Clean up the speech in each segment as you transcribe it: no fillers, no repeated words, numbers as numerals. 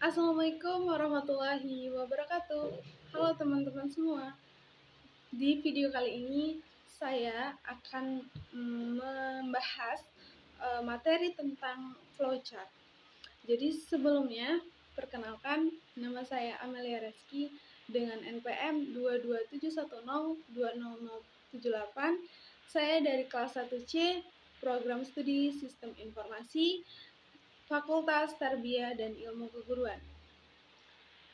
Assalamualaikum warahmatullahi wabarakatuh. Halo teman-teman semua. Di video kali ini saya akan membahas materi tentang flowchart. Jadi sebelumnya, perkenalkan, nama saya Amelia Reski dengan NPM 227102078. Saya dari kelas 1C, Program Studi Sistem Informasi, Fakultas Tarbiyah dan Ilmu Keguruan.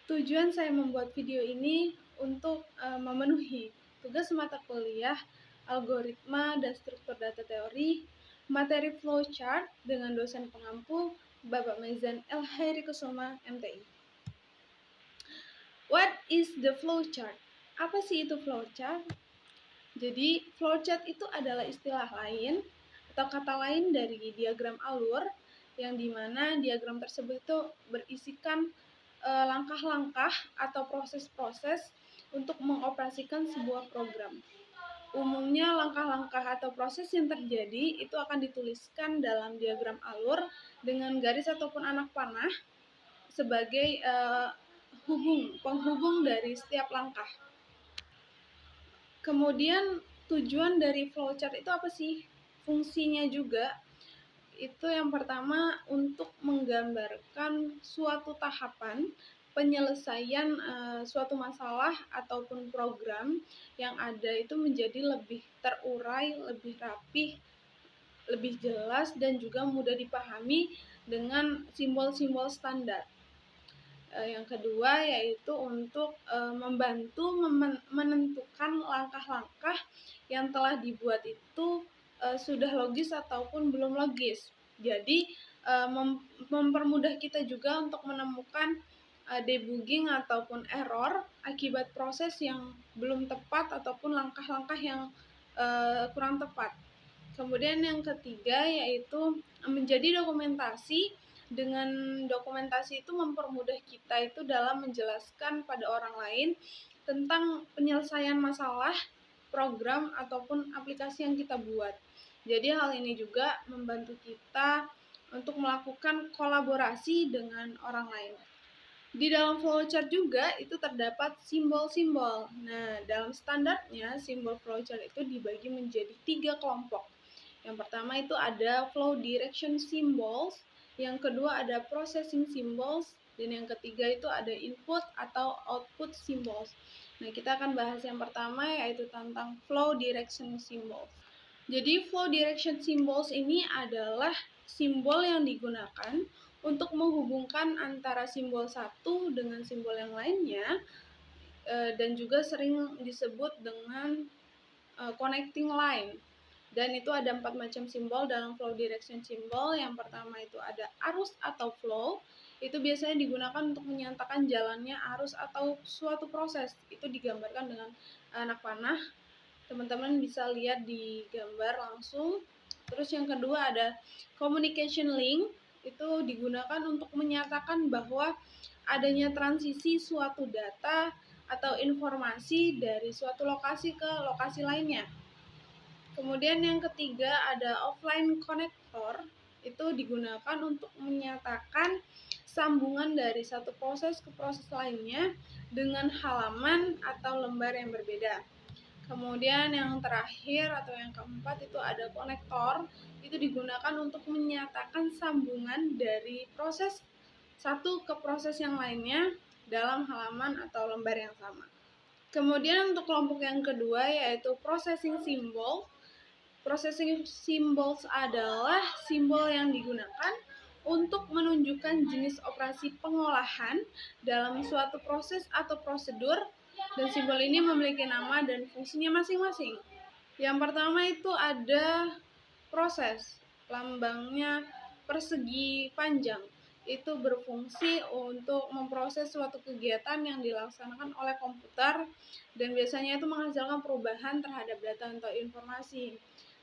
Tujuan saya membuat video ini untuk memenuhi tugas mata kuliah algoritma dan struktur data teori, materi flowchart dengan dosen pengampu Bapak Maizan El Hairi Kusuma, MTI. What is the flowchart? Apa sih itu flowchart? Jadi, flowchart itu adalah istilah lain atau kata lain dari diagram alur yang dimana diagram tersebut itu berisikan langkah-langkah atau proses-proses untuk mengoperasikan sebuah program. Umumnya langkah-langkah atau proses yang terjadi itu akan dituliskan dalam diagram alur dengan garis ataupun anak panah sebagai penghubung dari setiap langkah. Kemudian tujuan dari flowchart itu apa sih? Fungsinya juga itu yang pertama untuk menggambarkan suatu tahapan penyelesaian suatu masalah ataupun program yang ada itu menjadi lebih terurai, lebih rapih, lebih jelas dan juga mudah dipahami dengan simbol-simbol standar. Yang kedua yaitu untuk membantu menentukan langkah-langkah yang telah dibuat itu sudah logis ataupun belum logis. Jadi mempermudah kita juga untuk menemukan debugging ataupun error akibat proses yang belum tepat ataupun langkah-langkah yang kurang tepat. Kemudian yang ketiga yaitu menjadi dokumentasi. Dengan dokumentasi itu mempermudah kita itu dalam menjelaskan pada orang lain tentang penyelesaian masalah, program, ataupun aplikasi yang kita buat. Jadi hal ini juga membantu kita untuk melakukan kolaborasi dengan orang lain. Di dalam flowchart juga itu terdapat simbol-simbol. Nah, dalam standarnya simbol flowchart itu dibagi menjadi 3 kelompok. Yang pertama itu ada flow direction symbols, yang kedua ada processing symbols, dan yang ketiga itu ada input atau output symbols. Nah, kita akan bahas yang pertama yaitu tentang flow direction symbols. Jadi flow direction symbols ini adalah simbol yang digunakan untuk menghubungkan antara simbol satu dengan simbol yang lainnya dan juga sering disebut dengan connecting line. Dan itu ada 4 macam simbol dalam flow direction symbol. Yang pertama itu ada arus atau flow. Itu biasanya digunakan untuk menyatakan jalannya arus atau suatu proses. Itu digambarkan dengan anak panah. Teman-teman bisa lihat di gambar langsung. Terus yang kedua ada communication link. Itu digunakan untuk menyatakan bahwa adanya transisi suatu data atau informasi dari suatu lokasi ke lokasi lainnya. Kemudian yang ketiga ada offline connector, itu digunakan untuk menyatakan sambungan dari satu proses ke proses lainnya dengan halaman atau lembar yang berbeda. Kemudian yang terakhir atau yang keempat itu ada konektor, itu digunakan untuk menyatakan sambungan dari proses satu ke proses yang lainnya dalam halaman atau lembar yang sama. Kemudian untuk kelompok yang kedua yaitu processing symbol. Processing symbols adalah simbol yang digunakan untuk menunjukkan jenis operasi pengolahan dalam suatu proses atau prosedur, dan simbol ini memiliki nama dan fungsinya masing-masing. Yang pertama itu ada proses, lambangnya persegi panjang. Itu berfungsi untuk memproses suatu kegiatan yang dilaksanakan oleh komputer dan biasanya itu menghasilkan perubahan terhadap data atau informasi.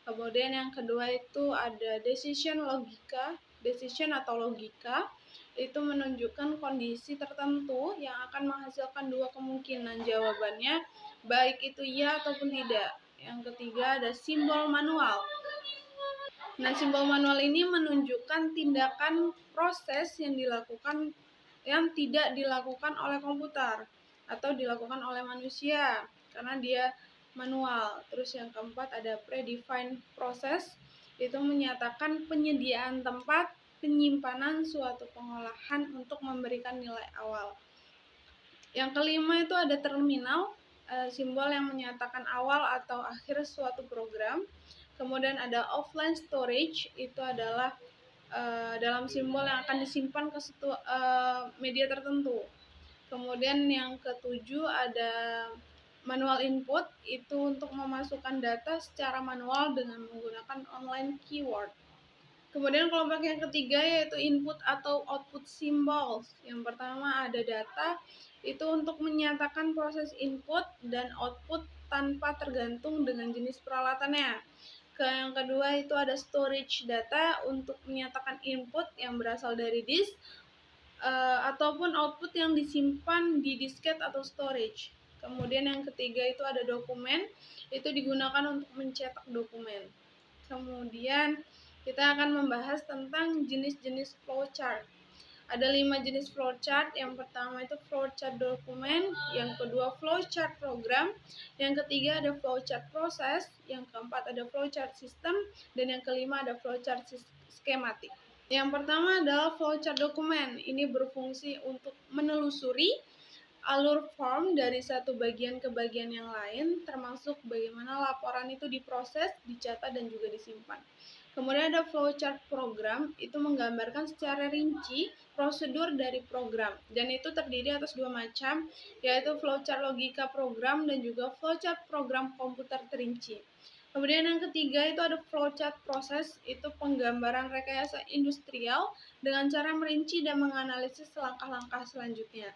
Kemudian yang kedua itu ada decision atau logika. Itu menunjukkan kondisi tertentu yang akan menghasilkan dua kemungkinan jawabannya, baik itu ya ataupun tidak. Yang ketiga ada simbol manual. Nah, simbol manual ini menunjukkan tindakan proses yang dilakukan yang tidak dilakukan oleh komputer atau dilakukan oleh manusia karena dia manual. Terus yang keempat ada predefined process, itu menyatakan penyediaan tempat penyimpanan suatu pengolahan untuk memberikan nilai awal. Yang kelima itu ada terminal, simbol yang menyatakan awal atau akhir suatu program. Kemudian ada offline storage, itu adalah dalam simbol yang akan disimpan ke media tertentu. Kemudian yang ketujuh ada manual input, itu untuk memasukkan data secara manual dengan menggunakan online keyword. Kemudian kelompok yang ketiga yaitu input atau output symbols. Yang pertama ada data, itu untuk menyatakan proses input dan output tanpa tergantung dengan jenis peralatannya. Yang kedua itu ada storage data, untuk menyatakan input yang berasal dari disk ataupun output yang disimpan di disket atau storage. Kemudian yang ketiga itu ada dokumen, itu digunakan untuk mencetak dokumen. Kemudian kita akan membahas tentang jenis-jenis flowchart. Ada 5 jenis flowchart. Yang pertama itu flowchart dokumen, yang kedua flowchart program, yang ketiga ada flowchart proses, yang keempat ada flowchart system, dan yang kelima ada flowchart skematik. Yang pertama adalah flowchart dokumen. Ini berfungsi untuk menelusuri alur form dari satu bagian ke bagian yang lain, termasuk bagaimana laporan itu diproses, dicatat, dan juga disimpan. Kemudian ada flowchart program, itu menggambarkan secara rinci prosedur dari program, dan itu terdiri atas dua macam, yaitu flowchart logika program dan juga flowchart program komputer terinci. Kemudian yang ketiga itu ada flowchart proses, itu penggambaran rekayasa industrial dengan cara merinci dan menganalisis langkah-langkah selanjutnya.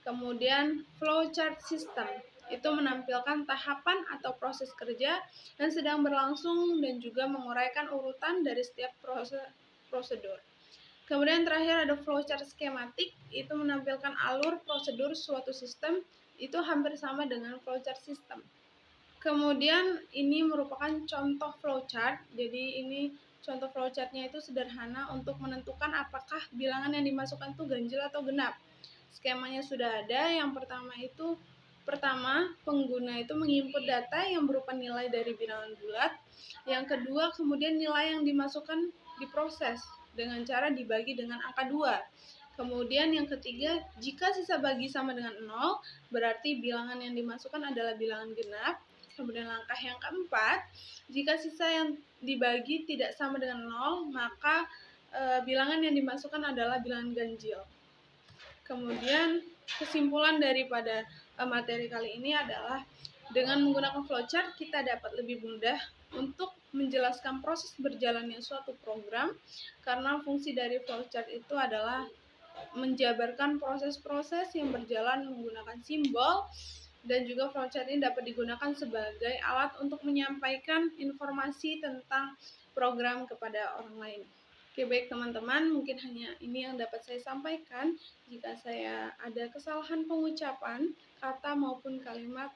Kemudian flowchart system, itu menampilkan tahapan atau proses kerja yang sedang berlangsung dan juga menguraikan urutan dari setiap prosedur. Kemudian terakhir ada flowchart skematik, itu menampilkan alur prosedur suatu sistem, itu hampir sama dengan flowchart system. Kemudian ini merupakan contoh flowchart, jadi ini contoh flowchartnya itu sederhana untuk menentukan apakah bilangan yang dimasukkan itu ganjil atau genap. Skemanya sudah ada. Yang pertama pengguna itu menginput data yang berupa nilai dari bilangan bulat. Yang kedua kemudian nilai yang dimasukkan diproses dengan cara dibagi dengan angka 2. Kemudian yang ketiga, jika sisa bagi sama dengan 0, berarti bilangan yang dimasukkan adalah bilangan genap. Kemudian langkah yang keempat, jika sisa yang dibagi tidak sama dengan 0, maka bilangan yang dimasukkan adalah bilangan ganjil. Kemudian kesimpulan daripada materi kali ini adalah dengan menggunakan flowchart kita dapat lebih mudah untuk menjelaskan proses berjalannya suatu program, karena fungsi dari flowchart itu adalah menjabarkan proses-proses yang berjalan menggunakan simbol, dan juga flowchart ini dapat digunakan sebagai alat untuk menyampaikan informasi tentang program kepada orang lain. Oke, baik teman-teman, mungkin hanya ini yang dapat saya sampaikan. Jika saya ada kesalahan pengucapan, kata maupun kalimat,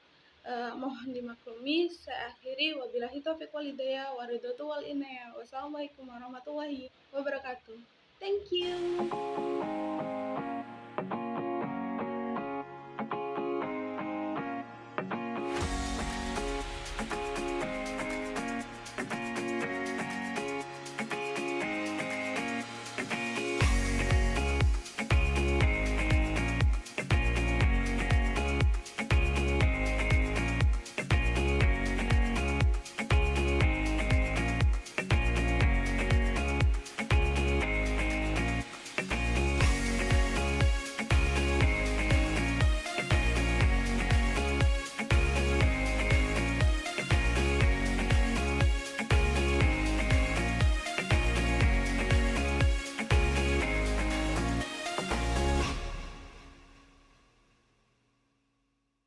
mohon dimaklumi. Saya akhiri, wabillahi taufiq wal hidayah, waridatu wal inayah. Wassalamualaikum warahmatullahi wabarakatuh. Thank you.